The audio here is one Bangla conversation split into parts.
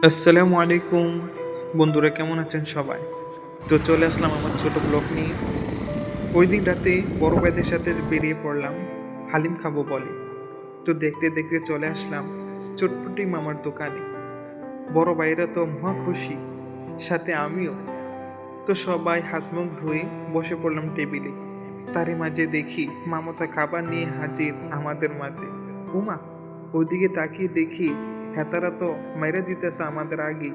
আসসালামু আলাইকুম বন্ধুরা, কেমন আছেন সবাই? তো চলে আসলাম আমার ছোট ব্লগ নিয়ে। ওই দিন রাতে বড় ভাইদের সাথে বেরিয়ে পড়লাম হালিম খাবো বলে। তো দেখতে দেখতে চলে আসলাম চটপটি মামার দোকানে। বড় ভাইরা তো মহা খুশি, সাথে আমিও। তো সবাই হাত মুখ ধুয়ে বসে পড়লাম টেবিলে। তারই মাঝে দেখি মামাতা খাবার নিয়ে হাজির আমাদের মাঝে। উমা, ওইদিকে তাকিয়ে দেখি হেতারা তো মেরে দিতেছে আমাদের আগেই।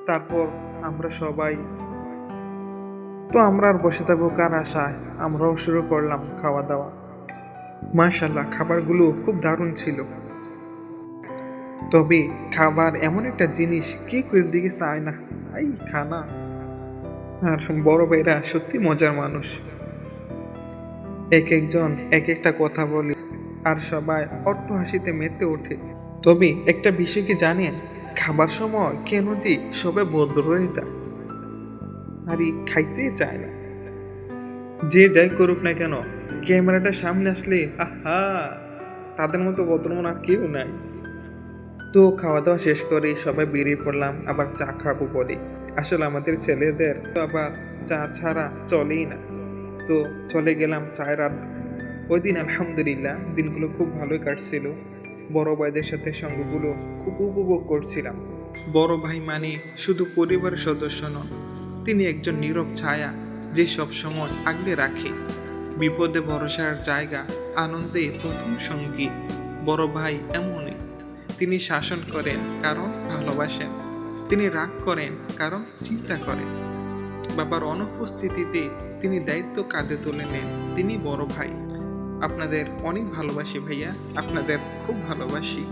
তারপর আমরা সবাই, আমরা আর বসে থাকবো কার আশায়, আমরাও শুরু করলাম খাওয়া দাওয়া। মাশাল্লাহ, খাবারগুলো খুব দারুণ ছিল। তবে খাবার এমন একটা জিনিস, কে কেউ দিকে চায় না। এই খানা। আর বড় ভাইরা সত্যি মজার মানুষ, এক একজন এক একটা কথা বলে আর সবাই অট্ট হাসিতে মেতে ওঠে। তবে একটা বিষয় কি জানেন, খাবার সময় কেন যে সবাই ভদ্র হয়ে যায় আর খাইতেই চায় না। যে যাই করুক না কেন, ক্যামেরাটা সামনে আসলে আহা, তাদের মতো বর্তমান আর কেউ নাই। তো খাওয়া দাওয়া শেষ করে সবাই বেরিয়ে পড়লাম আবার চা খাবো বলে। আসলে আমাদের ছেলেদের তো আবার চা ছাড়া চলেই না। তো চলে গেলাম চায়ের আড্ডা। ওই দিন আলহামদুলিল্লাহ দিনগুলো খুব ভালোই কাটছিল। বড় ভাইদের সাথে সঙ্গগুলো খুব উপভোগ করছিলাম। বড় ভাই মানে শুধু পরিবারের সদস্য নন, তিনি একজন নীরব ছায়া, যে সব সময় আগলে রাখে। বিপদে ভরসার জায়গা, আনন্দে প্রথম সঙ্গী। বড় ভাই এমনই, তিনি শাসন করেন কারণ ভালোবাসেন, তিনি রাগ করেন কারণ চিন্তা করেন। বাবার অনুপস্থিতিতে তিনি দায়িত্ব কাঁধে তুলে নেন, তিনি বড় ভাই। আপনাদের অনেক ভালোবাসি ভাইয়া, আপনাদের খুব ভালোবাসি।